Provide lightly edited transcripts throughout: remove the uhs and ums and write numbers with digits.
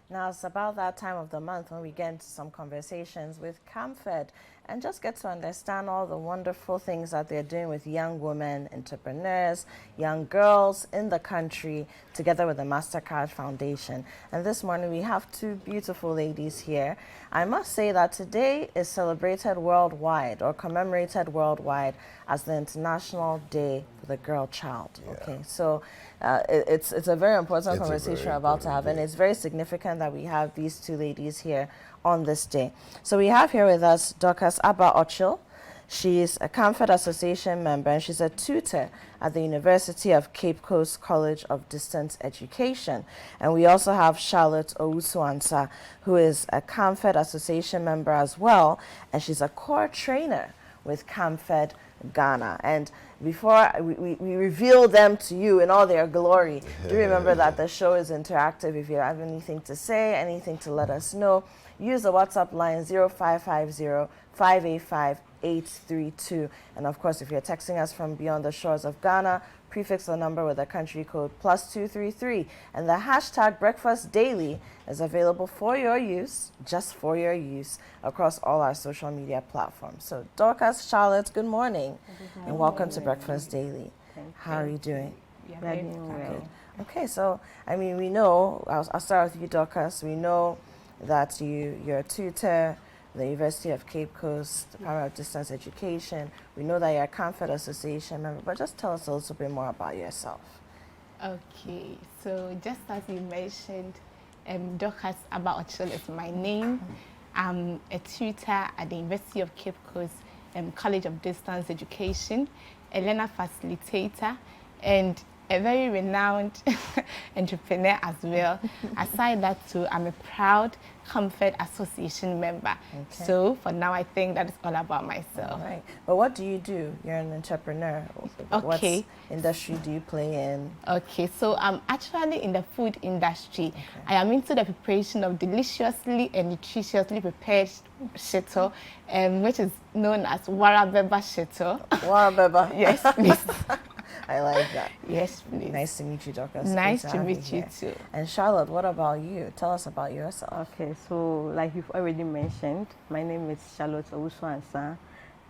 Now it's about that time of the month when we get into some conversations with CAMFED and just get to understand all the wonderful things that they're doing with young women, entrepreneurs, young girls in the country, together with the MasterCard Foundation. And this morning we have two beautiful ladies here. I must say that today is celebrated worldwide or commemorated worldwide as the International Day for the Girl Child. Okay, so it's a very important conversation we're about to have, and it's very significant that we have these two ladies here on this day. So we have here with us Dorcas Abba Ochil. She's a CAMFED Association member and she's a tutor at the University of Cape Coast College of Distance Education. And we also have Charlotte Owusu-Ansah, who is a CAMFED Association member as well, and she's a core trainer with CAMFED Ghana. And before we reveal them to you in all their glory, do remember that the show is interactive. If you have anything to say, anything to let us know, use the WhatsApp line 0550-585-832. And of course, if you're texting us from beyond the shores of Ghana, prefix the number with the country code +233. And the hashtag Breakfast Daily is available for your use, just for your use, across all our social media platforms. So Dorcas, Charlotte, good morning. And welcome to Breakfast Daily. How are you doing? Yeah, well. Okay, so I mean, we know, I'll start with you, Dorcas. We know that you're a tutor, the University of Cape Coast, Department of Distance Education. We know that you're a CAMFED Association member, but just tell us a little bit more about yourself. Okay, so just as you mentioned, Dorcas Abba Ochil is my name. I'm a tutor at the University of Cape Coast College of Distance Education, a learner facilitator, and a very renowned entrepreneur as well. Aside that too, I'm a proud CAMFED Association member. Okay. So for now, I think that is all about myself. All right. But what do you do? You're an entrepreneur. Okay. What industry do you play in? Okay, so I'm actually in the food industry. Okay. I am into the preparation of deliciously and nutritiously prepared shito, which is known as warabeba shito. Warabeba. Yes, please. I like that. Yes, please. Nice to meet you, Dorcas. Nice to meet you too. And Charlotte, what about you? Tell us about yourself. Okay, so like you've already mentioned, my name is Charlotte Owusu-Ansah.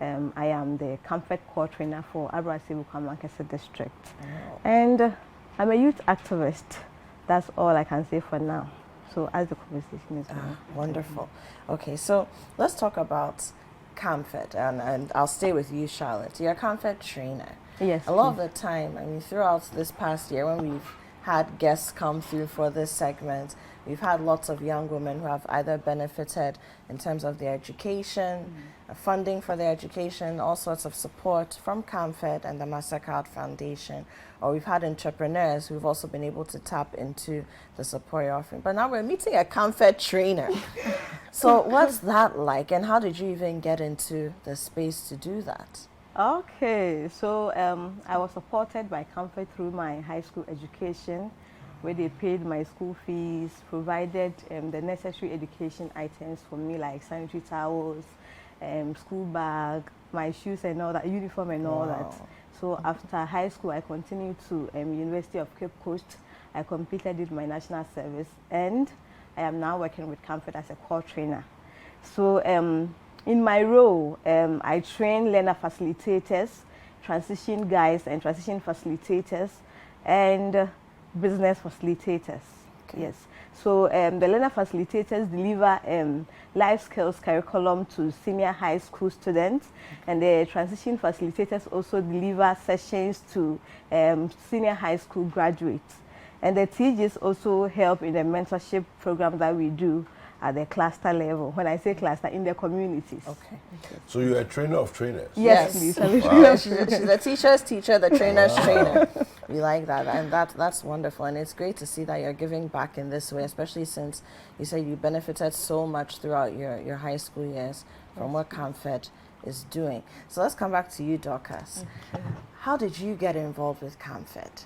I am the CAMFED core trainer for Abrasibu-Kwamankese district. Oh. And I'm a youth activist. That's all I can say for now. So as the conversation is going. Wonderful. Okay, so let's talk about CAMFED, and I'll stay with you, Charlotte. You're a CAMFED trainer. Yes. A lot of the time, I mean, throughout this past year, when we've had guests come through for this segment, we've had lots of young women who have either benefited in terms of their education, funding for their education, all sorts of support from CAMFED and the MasterCard Foundation, or we've had entrepreneurs who've also been able to tap into the support you're offering. But now we're meeting a CAMFED trainer. So what's that like, and how did you even get into the space to do that? Okay, so I was supported by CAMFED through my high school education, where they paid my school fees, provided the necessary education items for me, like sanitary towels, school bag, my shoes and all that, uniform and all that. So after high school, I continued to University of Cape Coast. I completed my national service, and I am now working with CAMFED as a core trainer. So in my role, I train learner facilitators, transition guides and transition facilitators, and business facilitators. Okay. Yes. So the learner facilitators deliver life skills curriculum to senior high school students, and the transition facilitators also deliver sessions to senior high school graduates. And the TGs also help in the mentorship program that we do at the cluster level. When I say cluster, in the communities. Okay. So you're a trainer of trainers? Yes, please. Wow. She's the teacher's teacher, the trainer's trainer. We like that, and that's wonderful. And it's great to see that you're giving back in this way, especially since you said you benefited so much throughout your high school years from what CAMFED is doing. So let's come back to you, Dorcas. Okay. How did you get involved with CAMFED?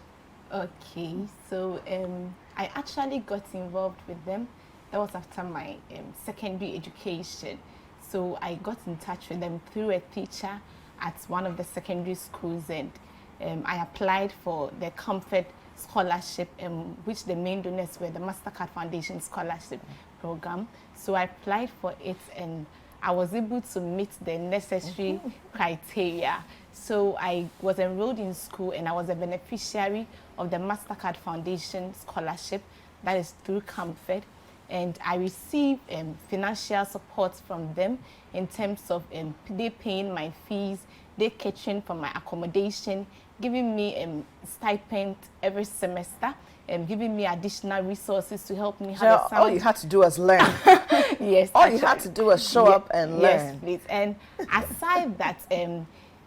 Okay, so I actually got involved with them. That was after my secondary education. So I got in touch with them through a teacher at one of the secondary schools, and I applied for the CAMFED scholarship, which the main donors were the MasterCard Foundation Scholarship Program. So I applied for it and I was able to meet the necessary criteria. So I was enrolled in school and I was a beneficiary of the MasterCard Foundation Scholarship, that is through CAMFED. And I received financial support from them in terms of they paying my fees, they catering for my accommodation, giving me stipend every semester, giving me additional resources to help me have a sound. All you had to do was learn. Yes. All you had to do was show up and learn. Yes, please. And aside that,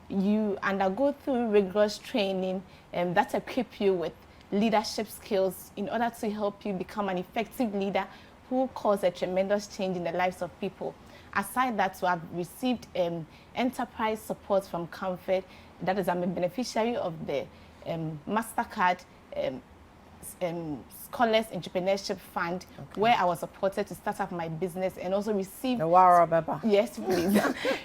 you undergo through rigorous training that equip you with leadership skills in order to help you become an effective leader who cause a tremendous change in the lives of people. Aside that, so I've received enterprise support from CAMFED. That is, I'm a beneficiary of the MasterCard Scholars Entrepreneurship Fund, where I was supported to start up my business and also received... Yes, please.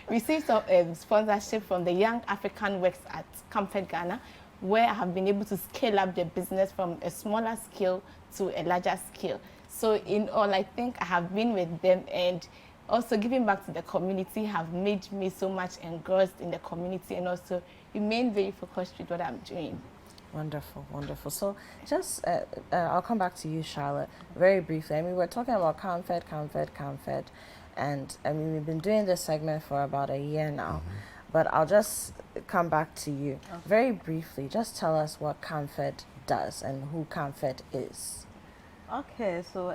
Received some sponsorship from the Young African Works at CAMFED Ghana, where I have been able to scale up the business from a smaller scale to a larger scale. So in all, I think I have been with them, and also giving back to the community have made me so much engrossed in the community and also remain very focused with what I'm doing. Wonderful, wonderful. So just, I'll come back to you, Charlotte, very briefly. I mean, we're talking about CAMFED, and I mean, we've been doing this segment for about a year now, but I'll just come back to you. Okay. Very briefly, just tell us what CAMFED does and who CAMFED is. Okay, so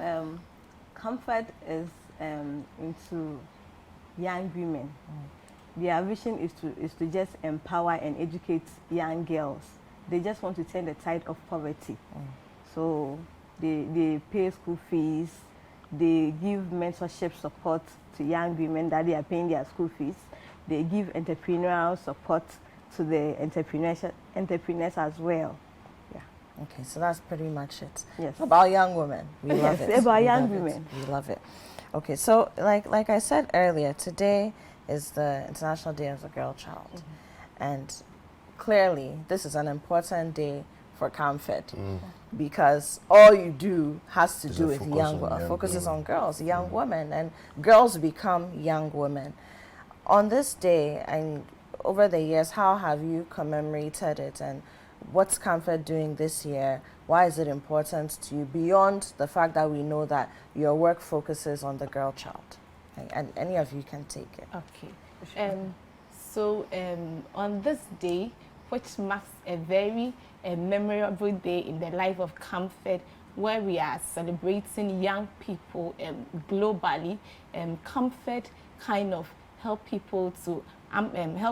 CAMFED is into young women. Their vision is to just empower and educate young girls. They just want to turn the tide of poverty. So they pay school fees, they give mentorship support to young women that they are paying their school fees. They give entrepreneurial support to the entrepreneurs as well. Yeah. Okay, so that's pretty much it. Yes. About young women. We love it. About young women. We love it. Okay, so like I said earlier, today is the International Day of the Girl Child. And clearly, this is an important day for CAMFED because all you do has to do with focuses on girls, young women, and girls become young women. On this day, and over the years, how have you commemorated it, and what's CAMFED doing this year? Why is it important to you beyond the fact that we know that your work focuses on the girl child? And any of you can take it. Okay. Sure. On this day, which marks a very memorable day in the life of CAMFED, where we are celebrating young people globally, CAMFED kind of help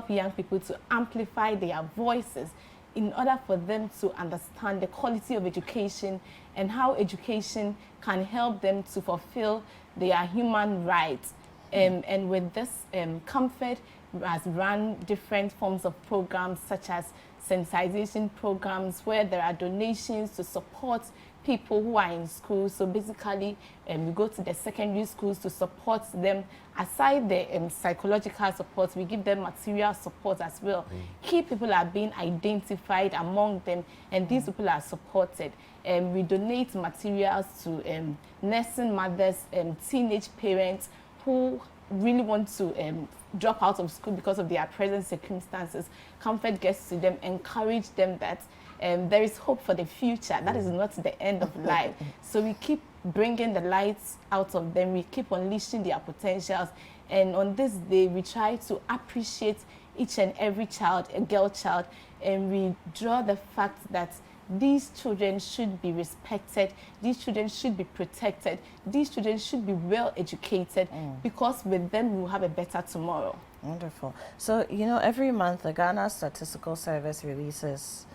young people to amplify their voices in order for them to understand the quality of education and how education can help them to fulfill their human rights. And with this, CAMFED has run different forms of programs such as sensitization programs where there are donations to support people who are in school. So basically, we go to the secondary schools to support them. Aside the psychological support, we give them material support as well. Key people are being identified among them, and these people are supported. We donate materials to nursing mothers and teenage parents who really want to drop out of school because of their present circumstances. CAMFED gets to them, encourage them that there is hope for the future. That is not the end of life. So we keep bringing the lights out of them. We keep unleashing their potentials. And on this day, we try to appreciate each and every child, a girl child, and we draw the fact that these children should be respected, these children should be protected, these children should be well educated, because with them we will have a better tomorrow. Wonderful. So, you know, every month the Ghana Statistical Service releases,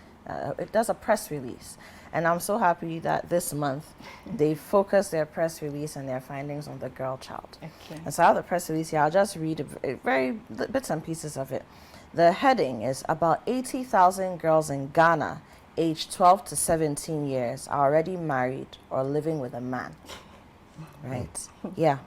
it does a press release. And I'm so happy that this month they focus their press release and their findings on the girl child. Okay. And so I have the press release here. I'll just read very bits and pieces of it. The heading is about 80,000 girls in Ghana aged 12 to 17 years are already married or living with a man. Right? Yeah.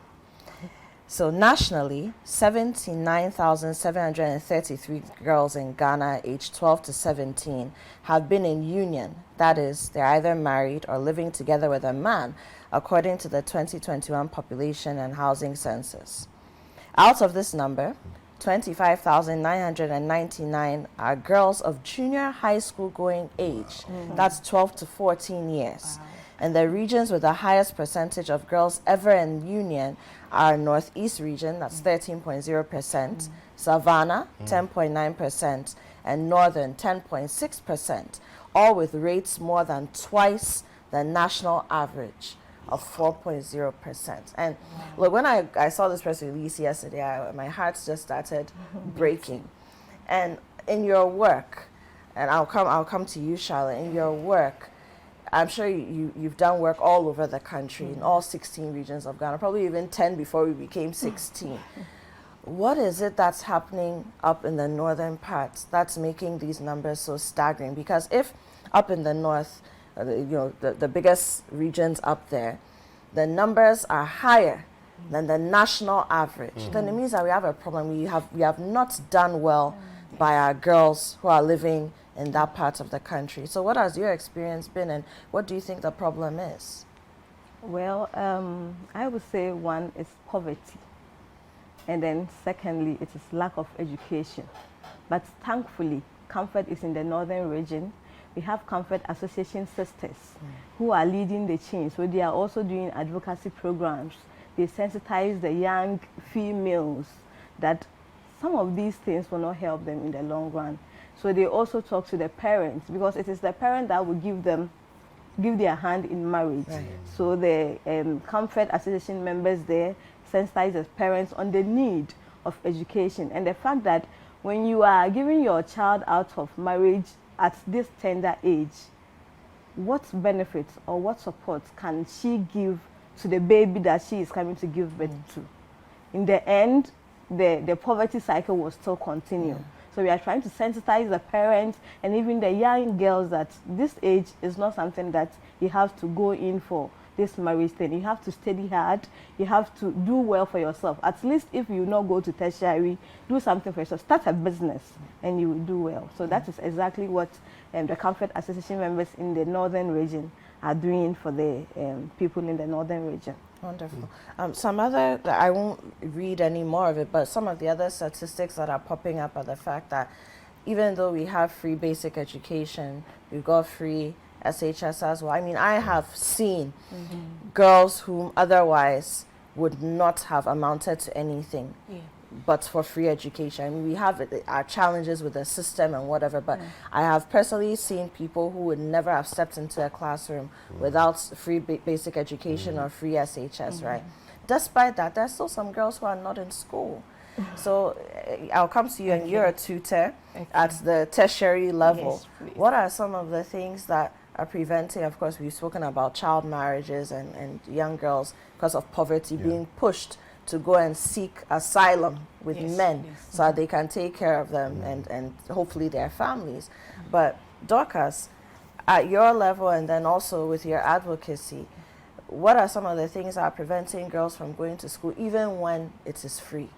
So nationally, 79,733 girls in Ghana aged 12 to 17 have been in union. That is, they're either married or living together with a man, according to the 2021 Population and Housing Census. Out of this number, 25,999 are girls of junior high school going age. That's 12 to 14 years. Wow. And the regions with the highest percentage of girls ever in union are Northeast region, that's 13.0%, Savannah, 10.9%, and Northern, 10.6%, all with rates more than twice the national average of 4.0%. And look, when I saw this press release yesterday, my heart just started breaking. And in your work, and I'll come to you, Charlotte, in your work, I'm sure you've done work all over the country, in all 16 regions of Ghana, probably even 10 before we became 16. What is it that's happening up in the northern parts that's making these numbers so staggering? Because if up in the north, the biggest regions up there, the numbers are higher than the national average, then it means that we have a problem. We have not done well by our girls who are living in that part of the country. So what has your experience been, and what do you think the problem is? Well, I would say one is poverty, and then secondly, it is lack of education. But thankfully, CAMFED is in the northern region. We have CAMFED Association sisters who are leading the change. So they are also doing advocacy programs. They sensitize the young females that some of these things will not help them in the long run. So they also talk to the parents, because it is the parent that will give their hand in marriage. Right. So the CAMFED Association members there sensitize the parents on the need of education and the fact that when you are giving your child out of marriage at this tender age, what benefits or what support can she give to the baby that she is coming to give birth to? In the end, the poverty cycle will still continue. So we are trying to sensitize the parents and even the young girls that this age is not something that you have to go in for this marriage thing. You have to study hard. You have to do well for yourself. At least if you not go to tertiary, do something for yourself. Start a business and you will do well. So that is exactly what the CAMFED Association members in the northern region are doing for the people in the northern region. Wonderful. Some other, I won't read any more of it, but some of the other statistics that are popping up are the fact that even though we have free basic education, we've got free SHS as well. I mean, I have seen girls whom otherwise would not have amounted to anything but for free education. I mean, we have our challenges with the system and whatever, but I have personally seen people who would never have stepped into a classroom without free basic education or free SHS, right? Despite that, there's still some girls who are not in school. So I'll come to you, and you're a tutor at the tertiary level. Yes, what are some of the things that are preventing, of course, we've spoken about child marriages and young girls because of poverty being pushed to go and seek asylum with men so that they can take care of them and hopefully their families. But Dorcas, at your level and then also with your advocacy, what are some of the things that are preventing girls from going to school even when it is free?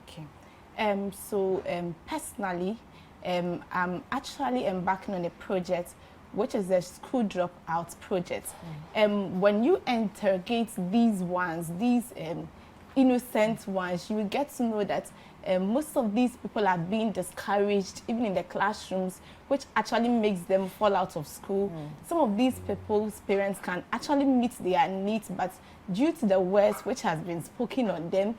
Okay. Personally, I'm actually embarking on a project which is the school dropout project. When you interrogate these ones, these innocent ones, you will get to know that most of these people are being discouraged even in the classrooms, which actually makes them fall out of school. Some of these people's parents can actually meet their needs, but due to the words which has been spoken on them,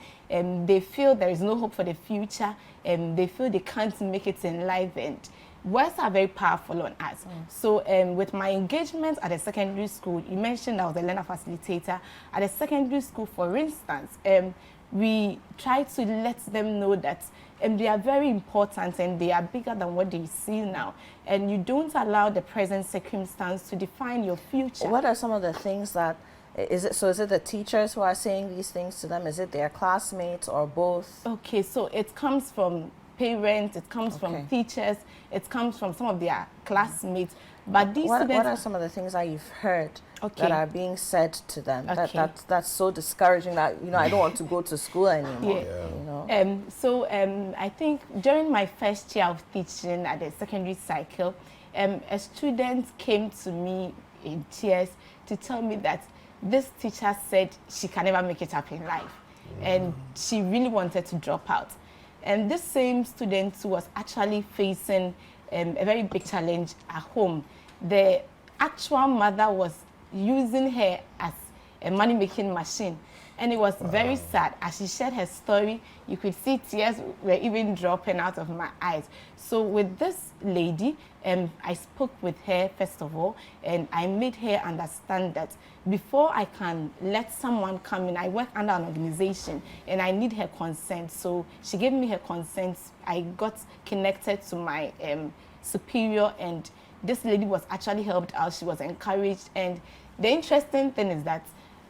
they feel there is no hope for the future, they feel they can't make it in life, and words are very powerful on us. So with my engagement at the secondary school, you mentioned I was a learner facilitator. At the secondary school, for instance, we try to let them know that they are very important and they are bigger than what they see now. And you don't allow the present circumstance to define your future. What are some of the things that, is it the teachers who are saying these things to them? Is it their classmates or both? Okay, so it comes from parents, it comes from teachers, it comes from some of their classmates. But these what are some of the things that you've heard that are being said to them. That's so discouraging that, you know, I don't want to go to school anymore. You know? I think during my first year of teaching at the secondary cycle, a student came to me in tears to tell me that this teacher said she can never make it up in life, and she really wanted to drop out. And this same student was actually facing a very big challenge at home. The actual mother was using her as a money-making machine. And it was very sad. As she shared her story, you could see tears were even dropping out of my eyes. So with this lady, I spoke with her first of all, and I made her understand that before I can let someone come in, I work under an organization and I need her consent. So she gave me her consent. I got connected to my superior, and this lady was actually helped out. She was encouraged. And the interesting thing is that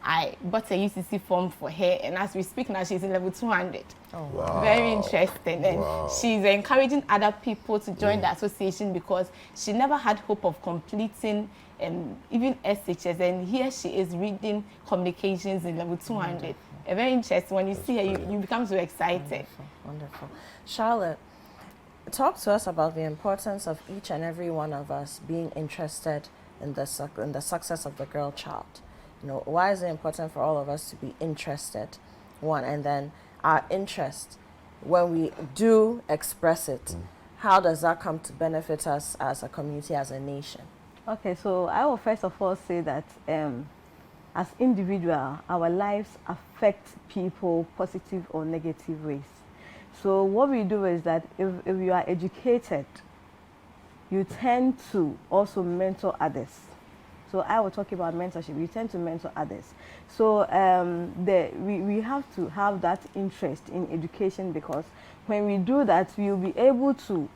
I bought a UCC form for her, and as we speak now, she's in level 200. Oh, wow. Very interesting. And she's encouraging other people to join the association because she never had hope of completing even SHS, and here she is reading communications in level 200. Very interesting. When you see her, you become so excited. Wonderful, wonderful. Charlotte, talk to us about the importance of each and every one of us being interested in the success of the girl child. You know, why is it important for all of us to be interested? One, and then our interest, when we do express it, how does that come to benefit us as a community, as a nation? Okay, so I will first of all say that as individuals, our lives affect people positive or negative ways. So what we do is that if you are educated, you tend to also mentor others. So I will talk about mentorship. You tend to mentor others. So we have to have that interest in education, because when we do that, we will be able to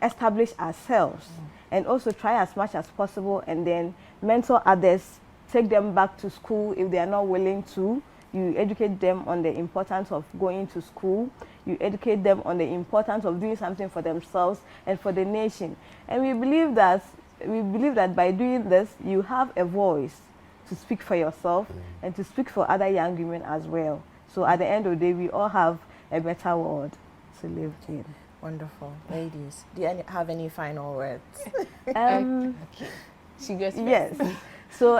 establish ourselves and also try as much as possible, and then mentor others, take them back to school if they are not willing to. You educate them on the importance of going to school. You educate them on the importance of doing something for themselves and for the nation. And we believe that by doing this, you have a voice to speak for yourself and to speak for other young women as well. So at the end of the day, we all have a better world to live in. Wonderful. Ladies, do you have any final words? She goes first. Yes. So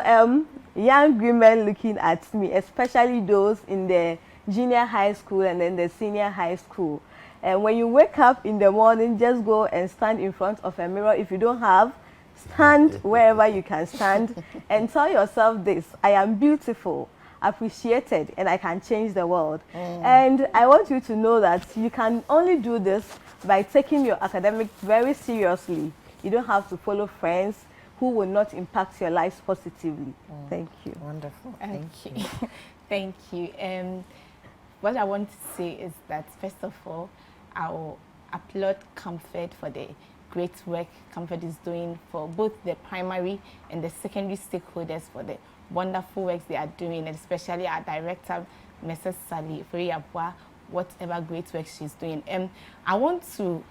young women looking at me, especially those in the junior high school and then the senior high school, and when you wake up in the morning, just go and stand in front of a mirror. If you don't have, stand wherever you can stand and tell yourself this: I am beautiful, appreciated, and I can change the world. And I want you to know that you can only do this by taking your academics very seriously. You don't have to follow friends who will not impact your lives positively. Thank you. Wonderful. Thank you. Thank you. What I want to say is that, first of all, I will applaud CAMFED for the great work CAMFED is doing for both the primary and the secondary stakeholders, for the wonderful works they are doing, and especially our director, Mrs. Sally Furiyabwa, whatever great work she's doing. I want to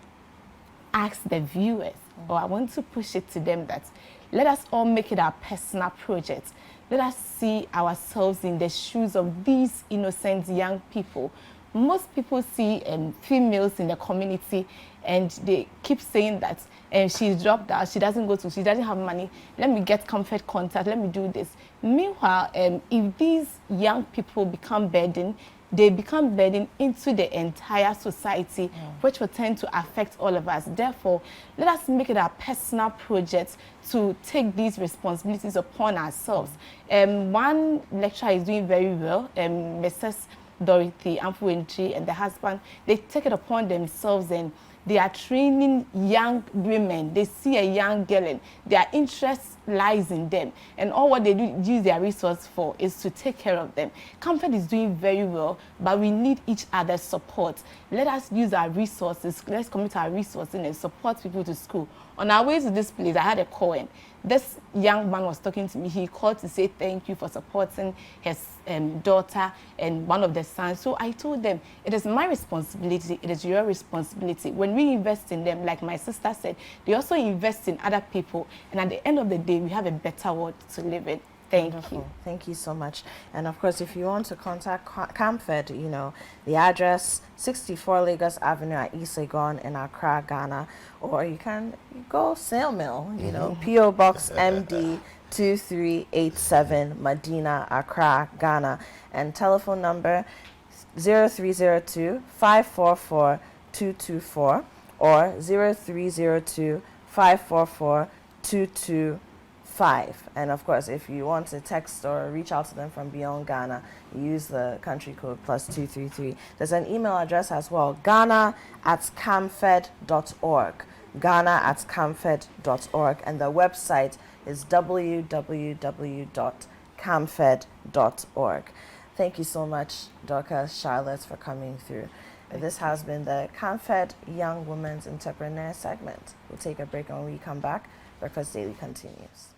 ask the viewers, or I want to push it to them, that let us all make it our personal project. Let us see ourselves in the shoes of these innocent young people. Most people see females in the community and they keep saying that she's dropped out, she doesn't go to, she doesn't have money, let me get CAMFED contact, let me do this. Meanwhile, if these young people become burdened, they become burden into the entire society, which will tend to affect all of us. Therefore, let us make it our personal project to take these responsibilities upon ourselves. One lecturer is doing very well, Mrs. Dorothy Amfuentri and the husband, they take it upon themselves and they are training young women. They see a young girl and their interest lies in them. And all what they do use their resource for is to take care of them. CAMFED is doing very well, but we need each other's support. Let us use our resources. Let's commit our resources and support people to school. On our way to this place, I had a call, and this young man was talking to me. He called to say thank you for supporting his daughter and one of the sons. So I told them, it is my responsibility, it is your responsibility. When we invest in them, like my sister said, they also invest in other people. And at the end of the day, we have a better world to live in. Thank Wonderful. you. Thank you so much. And of course, if you want to contact CAMFED, the address 64 Lagos Avenue at East Legon in Accra, Ghana, or you can go snail mail, PO Box MD 2387 Medina, Accra, Ghana, and telephone number 0302 544 224 or 0302 544 225. And of course, if you want to text or reach out to them from beyond Ghana, use the country code +233. There's an email address as well, ghana@camfed.org. ghana@camfed.org. And the website is www.camfed.org. Thank you so much, Dorcas, Charlotte, for coming through. This has been the CAMFED Young Women's Entrepreneur segment. We'll take a break, and when we come back, Breakfast Daily continues.